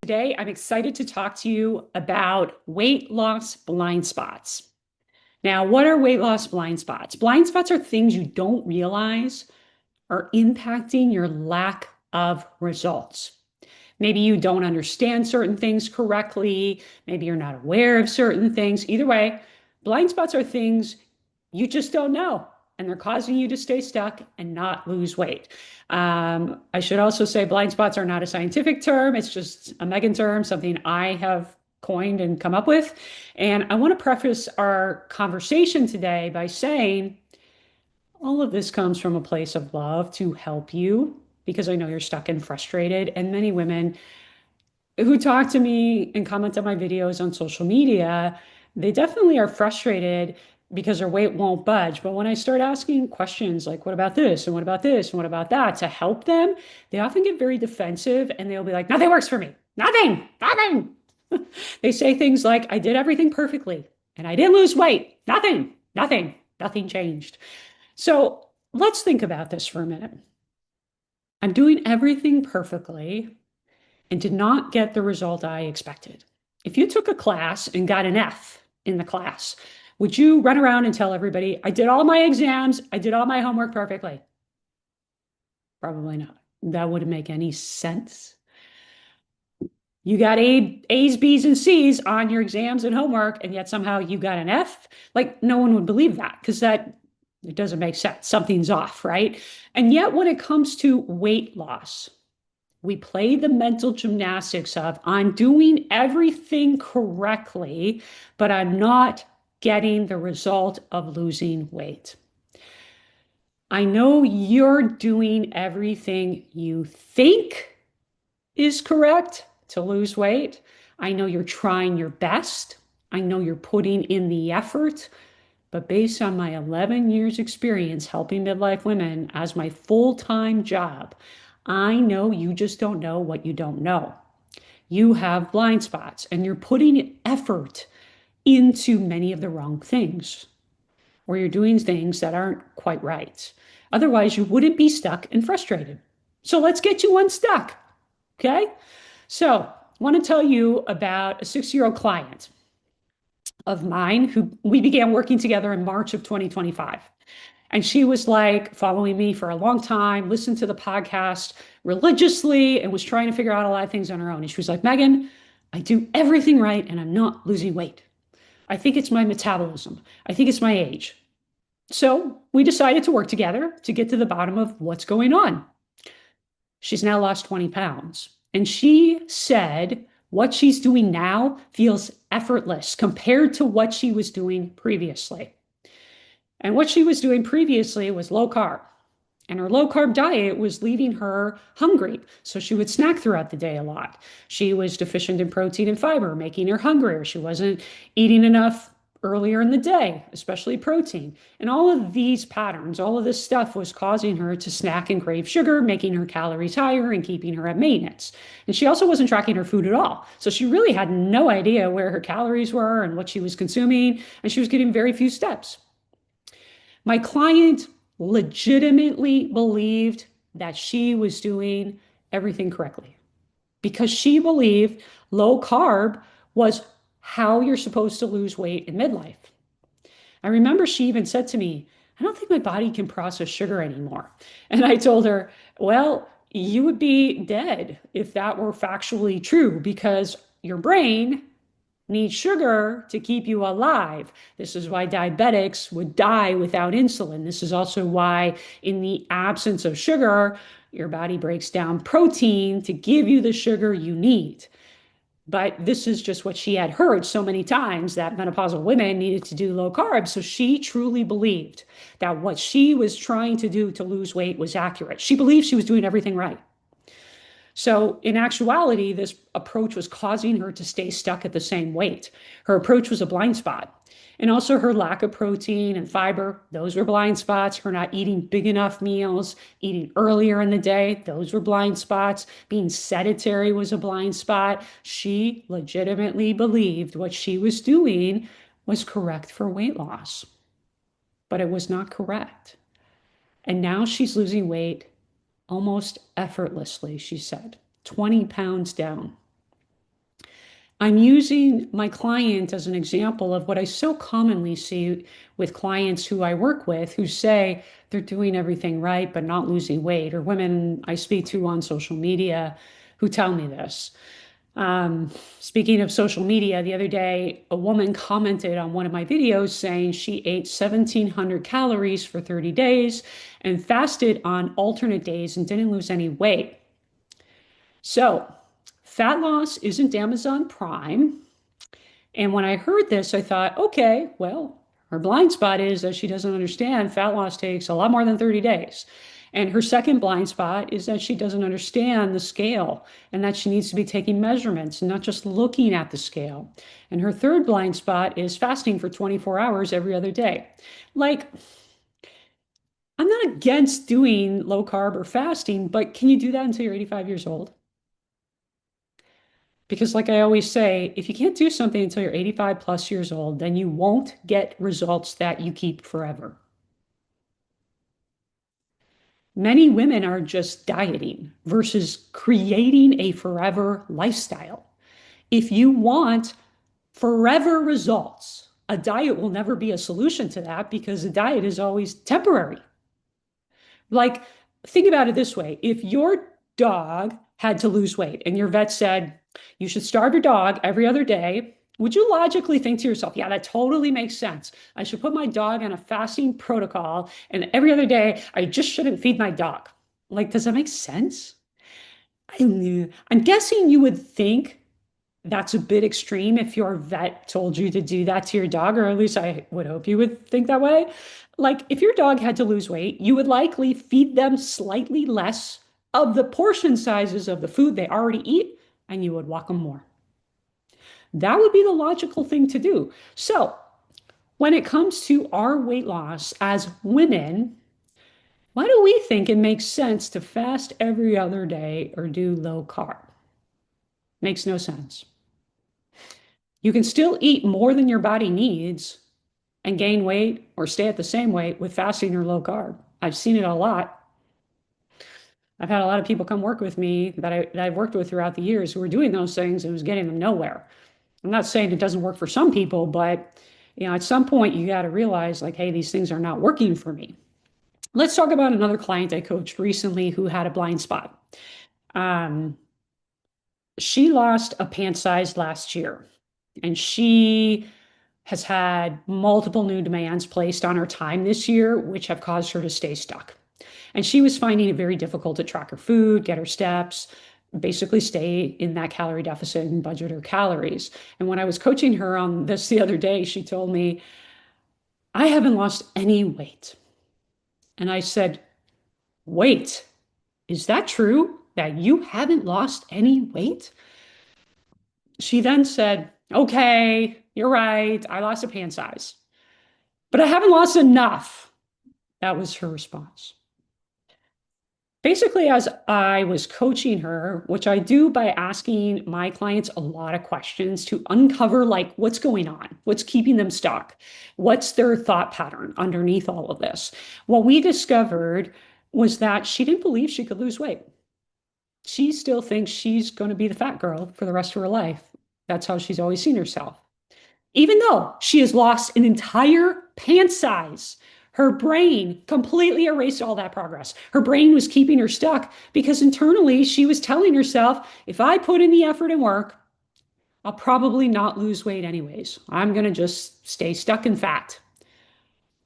Today, I'm excited to talk to you about weight loss blind spots. Now, what are weight loss blind spots? Blind spots are things you don't realize are impacting your lack of results. Maybe you don't understand certain things correctly. Maybe you're not aware of certain things. Either way, blind spots are things you just don't know, and they're causing you to stay stuck and not lose weight. I should also say blind spots are not a scientific term. It's just a Megan term, something I have coined and come up with. And I want to preface our conversation today by saying all of this comes from a place of love to help you because I know you're stuck and frustrated. And many women who talk to me and comment on my videos on social media, they definitely are frustrated because their weight won't budge. But when I start asking questions like, what about this? And what about this? And what about that? To help them, they often get very defensive and they'll be like, nothing works for me. Nothing, nothing. They say things like, I did everything perfectly and I didn't lose weight. Nothing, nothing, nothing changed. So let's think about this for a minute. I'm doing everything perfectly and did not get the result I expected. If you took a class and got an F in the class, would you run around and tell everybody, I did all my exams, I did all my homework perfectly? Probably not. That wouldn't make any sense. You got A's, B's, and C's on your exams and homework, and yet somehow you got an F. Like, no one would believe that because it doesn't make sense. Something's off, right? And yet, when it comes to weight loss, we play the mental gymnastics of I'm doing everything correctly, but I'm not getting the result of losing weight. I know you're doing everything you think is correct to lose weight. I know you're trying your best. I know you're putting in the effort. But based on my 11 years experience helping midlife women as my full-time job, I know you just don't know what you don't know. You have blind spots and you're putting effort into many of the wrong things, or you're doing things that aren't quite right. Otherwise, you wouldn't be stuck and frustrated. So let's get you unstuck. Okay. So I want to tell you about a 6-year-old client of mine who we began working together in March of 2025. And she was like following me for a long time, listened to the podcast religiously, and was trying to figure out a lot of things on her own. And she was like, Megan, I do everything right and I'm not losing weight. I think it's my metabolism. I think it's my age. So we decided to work together to get to the bottom of what's going on. She's now lost 20 pounds. And she said what she's doing now feels effortless compared to what she was doing previously. And what she was doing previously was low carb. And her low carb diet was leaving her hungry. So she would snack throughout the day a lot. She was deficient in protein and fiber, making her hungrier. She wasn't eating enough earlier in the day, especially protein. And all of these patterns, all of this stuff was causing her to snack and crave sugar, making her calories higher and keeping her at maintenance. And she also wasn't tracking her food at all. So she really had no idea where her calories were and what she was consuming. And she was getting very few steps. My client legitimately believed that she was doing everything correctly because she believed low carb was how you're supposed to lose weight in midlife. I remember she even said to me, I don't think my body can process sugar anymore. And I told her, well, you would be dead if that were factually true because your brain need sugar to keep you alive. This is why diabetics would die without insulin. This is also why, in the absence of sugar, your body breaks down protein to give you the sugar you need. But this is just what she had heard so many times that menopausal women needed to do low carb. So she truly believed that what she was trying to do to lose weight was accurate. She believed she was doing everything right. So in actuality, this approach was causing her to stay stuck at the same weight. Her approach was a blind spot. And also her lack of protein and fiber, those were blind spots. Her not eating big enough meals, eating earlier in the day, those were blind spots. Being sedentary was a blind spot. She legitimately believed what she was doing was correct for weight loss, but it was not correct. And now she's losing weight almost effortlessly, she said, 20 pounds down. I'm using my client as an example of what I so commonly see with clients who I work with who say they're doing everything right, but not losing weight, or women I speak to on social media who tell me this. Speaking of social media, the other day, a woman commented on one of my videos saying she ate 1,700 calories for 30 days and fasted on alternate days and didn't lose any weight. So, fat loss isn't Amazon Prime. And when I heard this, I thought, okay, well, her blind spot is that she doesn't understand fat loss takes a lot more than 30 days. And her second blind spot is that she doesn't understand the scale and that she needs to be taking measurements and not just looking at the scale. And her third blind spot is fasting for 24 hours every other day. Like, I'm not against doing low carb or fasting, but can you do that until you're 85 years old? Because, like I always say, if you can't do something until you're 85 plus years old, then you won't get results that you keep forever. Many women are just dieting versus creating a forever lifestyle. If you want forever results, a diet will never be a solution to that because a diet is always temporary. Like, think about it this way. If your dog had to lose weight and your vet said, you should starve your dog every other day, would you logically think to yourself, yeah, that totally makes sense. I should put my dog on a fasting protocol and every other day I just shouldn't feed my dog? Like, does that make sense? I'm guessing you would think that's a bit extreme if your vet told you to do that to your dog, or at least I would hope you would think that way. Like, if your dog had to lose weight, you would likely feed them slightly less of the portion sizes of the food they already eat, and you would walk them more. That would be the logical thing to do. So, when it comes to our weight loss as women, why do we think it makes sense to fast every other day or do low carb? Makes no sense. You can still eat more than your body needs and gain weight or stay at the same weight with fasting or low carb. I've seen it a lot. I've had a lot of people come work with me that I've worked with throughout the years who were doing those things and it was getting them nowhere. I'm not saying it doesn't work for some people, but at some point you got to realize like, hey, these things are not working for me. Let's talk about another client I coached recently who had a blind spot. Um, she lost a pant size last year, and she has had multiple new demands placed on her time this year, which have caused her to stay stuck. And she was finding it very difficult to track her food, get her steps, basically stay in that calorie deficit and budget her calories. And when I was coaching her on this the other day, she told me, I haven't lost any weight. And I said, wait, is that true that you haven't lost any weight? She then said, okay, you're right. I lost a pant size, but I haven't lost enough. That was her response. Basically, as I was coaching her, which I do by asking my clients a lot of questions to uncover like what's going on, what's keeping them stuck, what's their thought pattern underneath all of this. What we discovered was that she didn't believe she could lose weight. She still thinks she's going to be the fat girl for the rest of her life. That's how she's always seen herself. Even though she has lost an entire pant size, her brain completely erased all that progress. Her brain was keeping her stuck because internally she was telling herself, if I put in the effort and work, I'll probably not lose weight anyways. I'm going to just stay stuck in fat.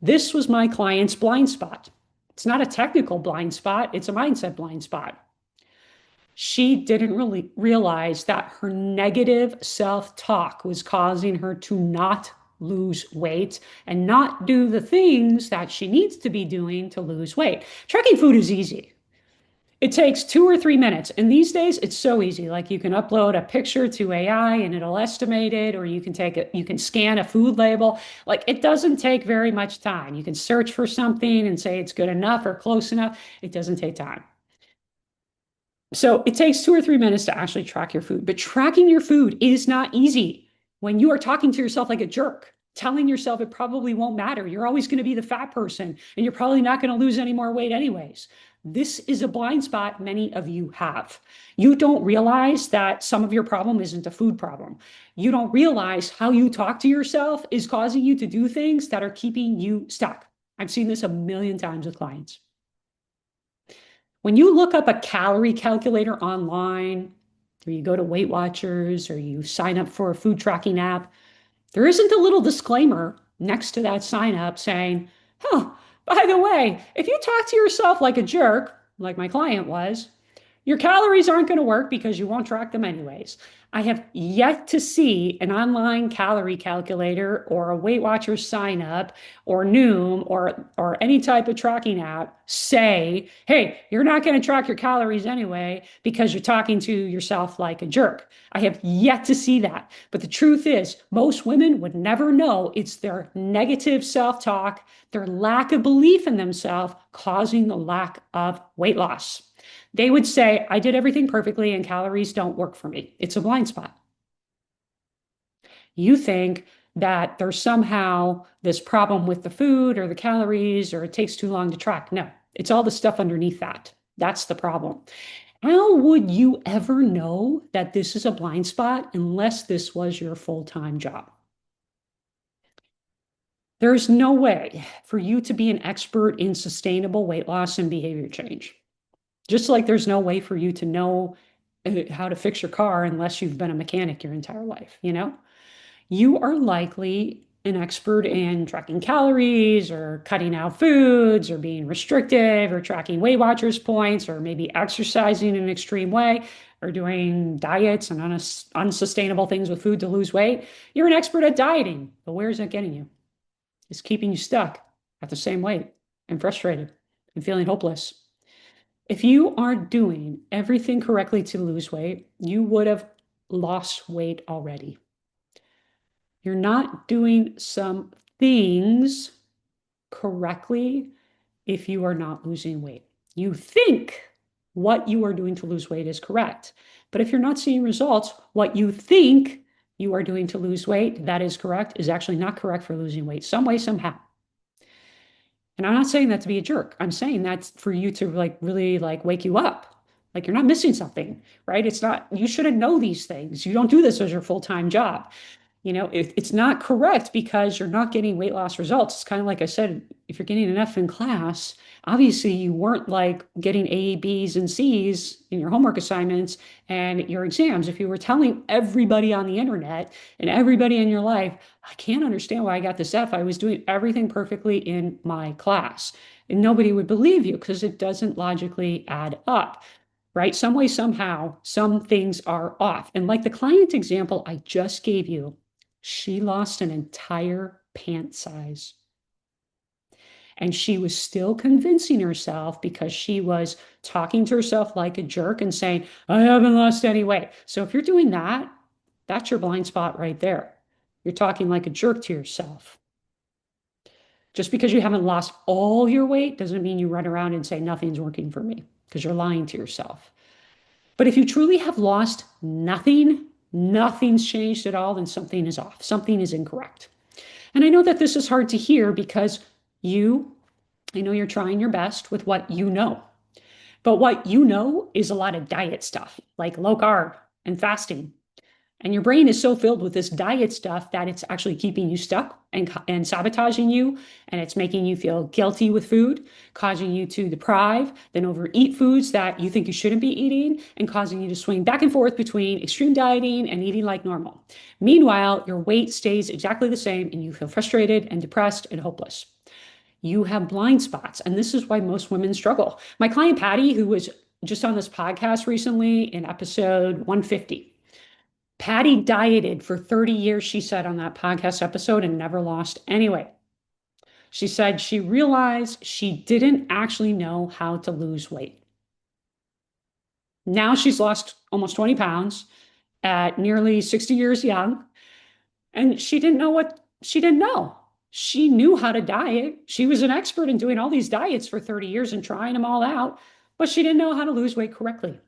This was my client's blind spot. It's not a technical blind spot, it's a mindset blind spot. She didn't really realize that her negative self-talk was causing her to not lose weight and not do the things that she needs to be doing to lose weight. Tracking food is easy. It takes 2 or 3 minutes. And these days it's so easy. Like you can upload a picture to AI and it'll estimate it, or you can scan a food label. Like it doesn't take very much time. You can search for something and say it's good enough or close enough. It doesn't take time. So it takes 2 or 3 minutes to actually track your food, but tracking your food is not easy when you are talking to yourself like a jerk. telling yourself it probably won't matter. You're always going to be the fat person and you're probably not going to lose any more weight anyways. This is a blind spot many of you have. You don't realize that some of your problem isn't a food problem. You don't realize how you talk to yourself is causing you to do things that are keeping you stuck. I've seen this a million times with clients. When you look up a calorie calculator online, or you go to Weight Watchers, or you sign up for a food tracking app, there isn't a little disclaimer next to that sign up saying, oh, by the way, if you talk to yourself like a jerk, like my client was, your calories aren't going to work because you won't track them anyways. I have yet to see an online calorie calculator or a Weight Watchers sign up or Noom or any type of tracking app say, hey, you're not going to track your calories anyway because you're talking to yourself like a jerk. I have yet to see that. But the truth is, most women would never know it's their negative self-talk, their lack of belief in themselves causing the lack of weight loss. They would say, I did everything perfectly and calories don't work for me. It's a blind spot. You think that there's somehow this problem with the food or the calories or it takes too long to track. No, it's all the stuff underneath that. That's the problem. How would you ever know that this is a blind spot unless this was your full-time job? There's no way for you to be an expert in sustainable weight loss and behavior change. Just like there's no way for you to know how to fix your car unless you've been a mechanic your entire life, you know? You are likely an expert in tracking calories or cutting out foods or being restrictive or tracking Weight Watchers points or maybe exercising in an extreme way or doing diets and unsustainable things with food to lose weight. You're an expert at dieting, but where is that getting you? It's keeping you stuck at the same weight and frustrated and feeling hopeless. If you aren't doing everything correctly to lose weight, you would have lost weight already. You're not doing some things correctly if you are not losing weight. You think what you are doing to lose weight is correct. But if you're not seeing results, what you think you are doing to lose weight, that is correct, is actually not correct for losing weight, some way, somehow. And I'm not saying that to be a jerk. I'm saying that's for you to really wake you up. Like you're not missing something, right? It's not, you shouldn't know these things. You don't do this as your full-time job. You know, it's not correct because you're not getting weight loss results. It's kind of like I said, if you're getting an F in class, obviously you weren't like getting A, B's, and C's in your homework assignments and your exams. If you were telling everybody on the internet and everybody in your life, I can't understand why I got this F. I was doing everything perfectly in my class. And nobody would believe you because it doesn't logically add up, right? Some way, somehow, some things are off. And like the client example I just gave you, she lost an entire pant size. And she was still convincing herself because she was talking to herself like a jerk and saying, I haven't lost any weight. So if you're doing that, that's your blind spot right there. You're talking like a jerk to yourself. Just because you haven't lost all your weight doesn't mean you run around and say nothing's working for me because you're lying to yourself. But if you truly have lost nothing, nothing's changed at all, then something is off. Something is incorrect. And I know that this is hard to hear because I know you're trying your best with what you know. But what you know is a lot of diet stuff, like low carb and fasting. And your brain is so filled with this diet stuff that it's actually keeping you stuck and sabotaging you. And it's making you feel guilty with food, causing you to deprive, then overeat foods that you think you shouldn't be eating, and causing you to swing back and forth between extreme dieting and eating like normal. Meanwhile, your weight stays exactly the same and you feel frustrated and depressed and hopeless. You have blind spots. And this is why most women struggle. My client, Patty, who was just on this podcast recently in episode 150, Patty dieted for 30 years, she said on that podcast episode, and never lost any weight. She said she realized she didn't actually know how to lose weight. Now she's lost almost 20 pounds at nearly 60 years young. And she didn't know what she didn't know. She knew how to diet. She was an expert in doing all these diets for 30 years and trying them all out, but she didn't know how to lose weight correctly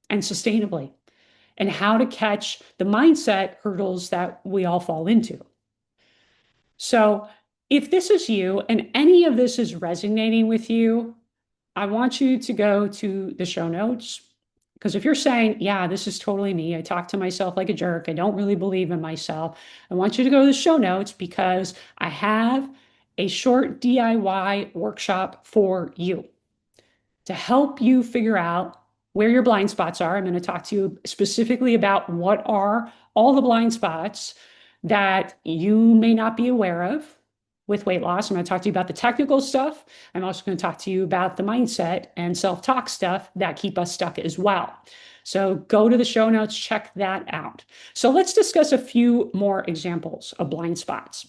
and sustainably, and how to catch the mindset hurdles that we all fall into. So if this is you and any of this is resonating with you, I want you to go to the show notes. Because if you're saying, yeah, this is totally me, I talk to myself like a jerk, I don't really believe in myself, I want you to go to the show notes because I have a short DIY workshop for you to help you figure out where your blind spots are. I'm going to talk to you specifically about what are all the blind spots that you may not be aware of with weight loss. I'm going to talk to you about the technical stuff. I'm also going to talk to you about the mindset and self-talk stuff that keep us stuck as well. So go to the show notes, check that out. So let's discuss a few more examples of blind spots.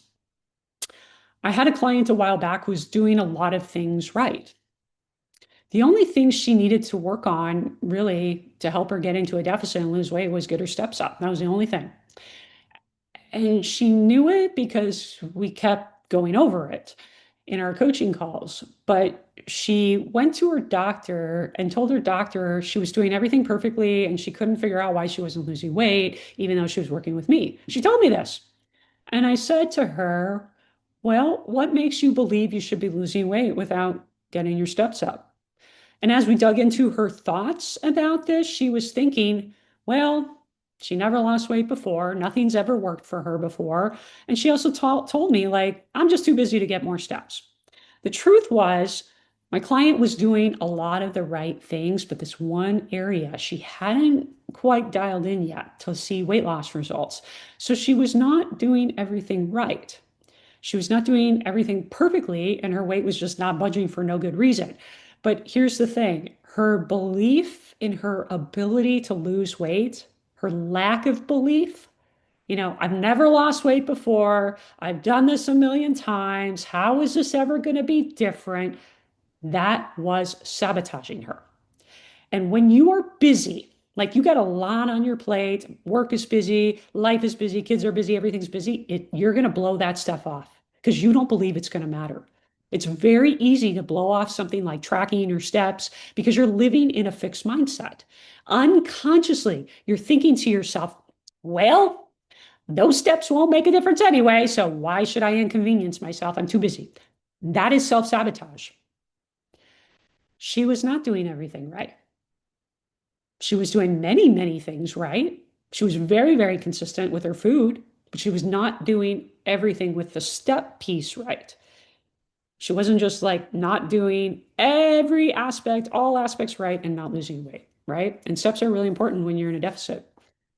I had a client a while back who was doing a lot of things right. The only thing she needed to work on really to help her get into a deficit and lose weight was get her steps up. That was the only thing. And she knew it because we kept going over it in our coaching calls. But she went to her doctor and told her doctor she was doing everything perfectly and she couldn't figure out why she wasn't losing weight, even though she was working with me. She told me this. And I said to her, well, what makes you believe you should be losing weight without getting your steps up? And as we dug into her thoughts about this, she was thinking, well, she never lost weight before. Nothing's ever worked for her before. And she also told me, like, I'm just too busy to get more steps. The truth was, my client was doing a lot of the right things, but this one area she hadn't quite dialed in yet to see weight loss results. So she was not doing everything right. She was not doing everything perfectly, and her weight was just not budging for no good reason. But here's the thing, her belief in her ability to lose weight, her lack of belief, I've never lost weight before. I've done this a million times. How is this ever going to be different? That was sabotaging her. And when you are busy, like you got a lot on your plate, work is busy, life is busy, kids are busy, everything's busy, you're going to blow that stuff off because you don't believe it's going to matter. It's very easy to blow off something like tracking your steps because you're living in a fixed mindset. Unconsciously, you're thinking to yourself, well, those steps won't make a difference anyway, so why should I inconvenience myself? I'm too busy. That is self-sabotage. She was not doing everything right. She was doing many, many things right. She was very, very consistent with her food, but she was not doing everything with the step piece right. She wasn't just like not doing every aspect, all aspects right and not losing weight, right? And steps are really important when you're in a deficit.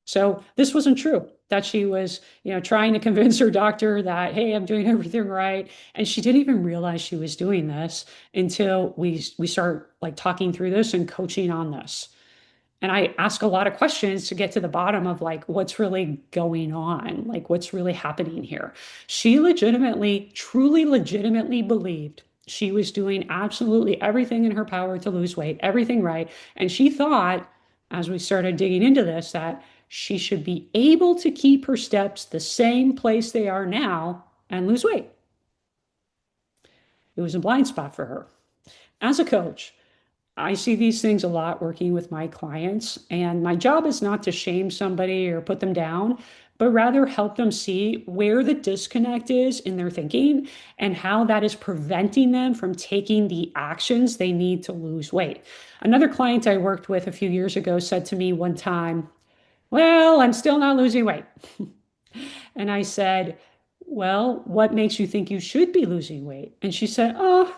So this wasn't true that she was, trying to convince her doctor that, hey, I'm doing everything right. And she didn't even realize she was doing this until we start like talking through this and coaching on this. And I ask a lot of questions to get to the bottom of like what's really going on, like what's really happening here. She legitimately, truly legitimately believed she was doing absolutely everything in her power to lose weight, everything right. And she thought, as we started digging into this, that she should be able to keep her steps the same place they are now and lose weight. It was a blind spot for her. As a coach, I see these things a lot working with my clients, and my job is not to shame somebody or put them down, but rather help them see where the disconnect is in their thinking and how that is preventing them from taking the actions they need to lose weight. Another client I worked with a few years ago said to me one time, well, I'm still not losing weight. And I said, well, what makes you think you should be losing weight? And she said, oh,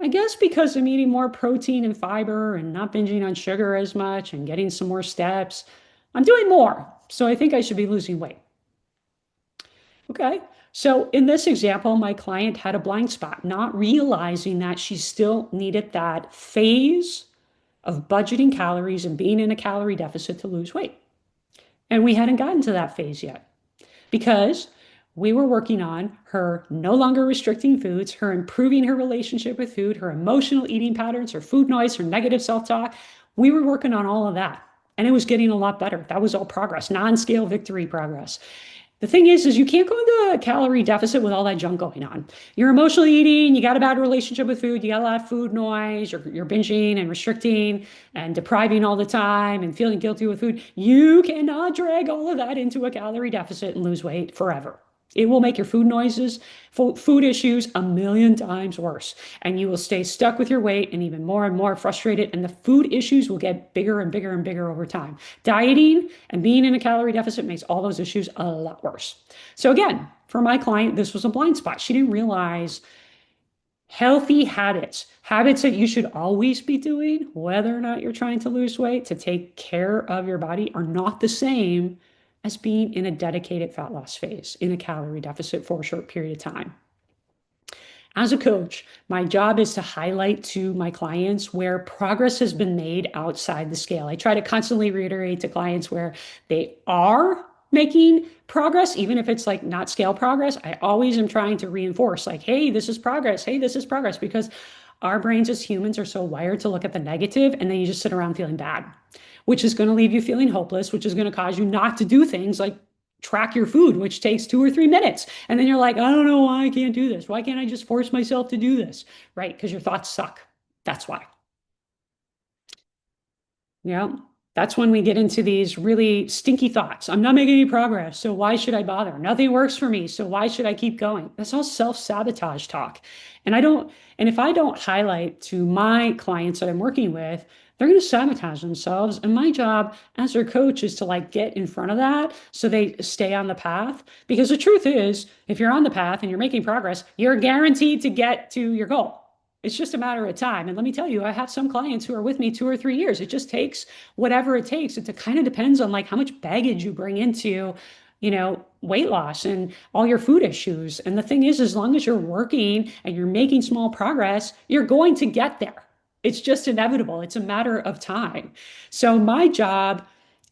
I guess because I'm eating more protein and fiber and not binging on sugar as much and getting some more steps. I'm doing more. So I think I should be losing weight. Okay. So in this example, my client had a blind spot, not realizing that she still needed that phase of budgeting calories and being in a calorie deficit to lose weight. And we hadn't gotten to that phase yet because we were working on her no longer restricting foods, her improving her relationship with food, her emotional eating patterns, her food noise, her negative self-talk. We were working on all of that. And it was getting a lot better. That was all progress, non-scale victory progress. The thing is you can't go into a calorie deficit with all that junk going on. You're emotionally eating, you got a bad relationship with food, you got a lot of food noise, you're binging and restricting and depriving all the time and feeling guilty with food. You cannot drag all of that into a calorie deficit and lose weight forever. It will make your food noises, food issues a million times worse. And you will stay stuck with your weight and more frustrated. And the food issues will get bigger and bigger and bigger over time. Dieting and being in a calorie deficit makes all those issues a lot worse. So, again, for my client, this was a blind spot. She didn't realize healthy habits, habits that you should always be doing, whether or not you're trying to lose weight, to take care of your body, are not the same as being in a dedicated fat loss phase, in a calorie deficit for a short period of time. As a coach, my job is to highlight to my clients where progress has been made outside the scale. I try to constantly reiterate to clients where they are making progress, even if it's like not scale progress. I always am trying to reinforce, like, hey, this is progress. Hey, this is progress, because our brains as humans are so wired to look at the negative, and then you just sit around feeling bad, which is going to leave you feeling hopeless, which is going to cause you not to do things like track your food, which takes 2 or 3 minutes. And then you're like, I don't know why I can't do this. Why can't I just force myself to do this? Right? Because your thoughts suck. That's why. Yeah. That's when we get into these really stinky thoughts. I'm not making any progress, so why should I bother? Nothing works for me, so why should I keep going? That's all self-sabotage talk. And if I don't highlight to my clients that I'm working with, they're going to sabotage themselves. And my job as their coach is to like get in front of that so they stay on the path. Because the truth is, if you're on the path and you're making progress, you're guaranteed to get to your goal. It's just a matter of time. And let me tell you, I have some clients who are with me 2 or 3 years. It just takes whatever it takes. It kind of depends on like how much baggage you bring into, weight loss and all your food issues. And the thing is, as long as you're working and you're making small progress, you're going to get there. It's just inevitable. It's a matter of time. So my job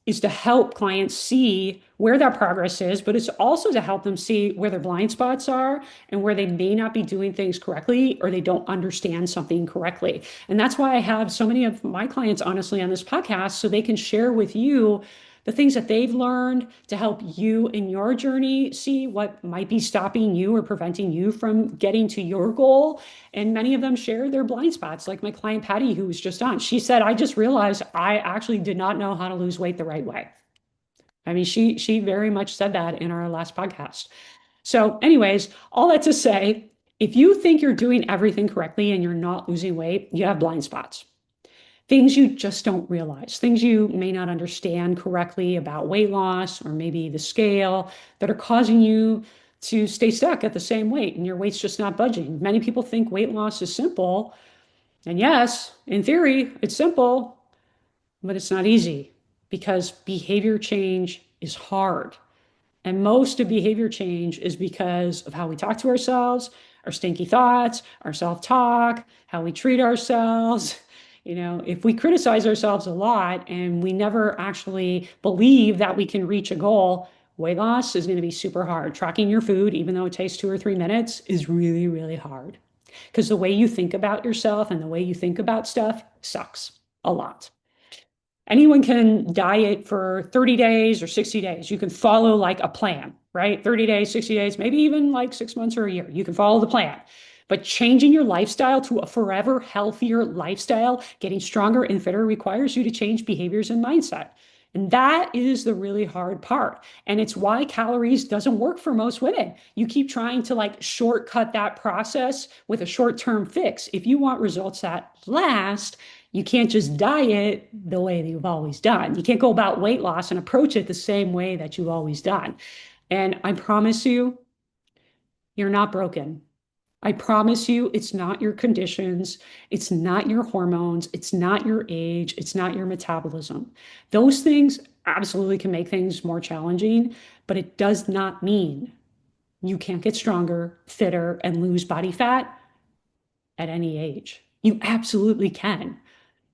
is to help clients see where that progress is, but it's also to help them see where their blind spots are and where they may not be doing things correctly or they don't understand something correctly. And that's why I have so many of my clients, honestly, on this podcast, so they can share with you the things that they've learned to help you in your journey see what might be stopping you or preventing you from getting to your goal. And many of them share their blind spots, like my client Patty, who was just on. She said, I just realized I actually did not know how to lose weight the right way. I mean, she very much said that in our last podcast. So anyways, all that to say, if you think you're doing everything correctly and you're not losing weight, you have blind spots. Things you just don't realize, things you may not understand correctly about weight loss or maybe the scale that are causing you to stay stuck at the same weight and your weight's just not budging. Many people think weight loss is simple. And yes, in theory, it's simple, but it's not easy because behavior change is hard. And most of behavior change is because of how we talk to ourselves, our stinky thoughts, our self-talk, how we treat ourselves. If we criticize ourselves a lot and we never actually believe that we can reach a goal, weight loss is going to be super hard. Tracking your food, even though it takes 2 or 3 minutes, is really, really hard. Because the way you think about yourself and the way you think about stuff sucks a lot. Anyone can diet for 30 days or 60 days. You can follow like a plan, right? 30 days, 60 days, maybe even like 6 months or a year. You can follow the plan. But changing your lifestyle to a forever healthier lifestyle, getting stronger and fitter, requires you to change behaviors and mindset. And that is the really hard part. And it's why calories doesn't work for most women. You keep trying to like shortcut that process with a short-term fix. If you want results that last, you can't just diet the way that you've always done. You can't go about weight loss and approach it the same way that you've always done. And I promise you, you're not broken. I promise you, it's not your conditions, it's not your hormones, it's not your age, it's not your metabolism. Those things absolutely can make things more challenging, but it does not mean you can't get stronger, fitter, and lose body fat at any age. You absolutely can.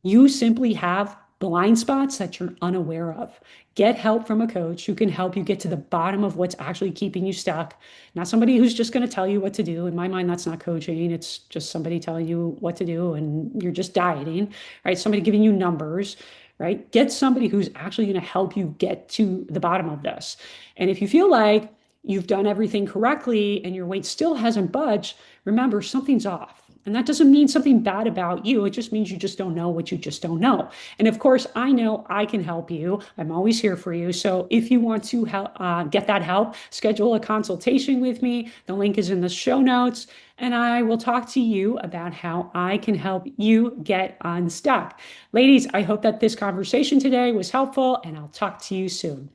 You simply have blind spots that you're unaware of. Get help from a coach who can help you get to the bottom of what's actually keeping you stuck. Not somebody who's just going to tell you what to do. In my mind, that's not coaching. It's just somebody telling you what to do and you're just dieting, right? Somebody giving you numbers, right? Get somebody who's actually going to help you get to the bottom of this. And if you feel like you've done everything correctly and your weight still hasn't budged, remember something's off. And that doesn't mean something bad about you. It just means you just don't know what you just don't know. And of course, I know I can help you. I'm always here for you. So if you want to help, get that help, schedule a consultation with me. The link is in the show notes. And I will talk to you about how I can help you get unstuck. Ladies, I hope that this conversation today was helpful, and I'll talk to you soon.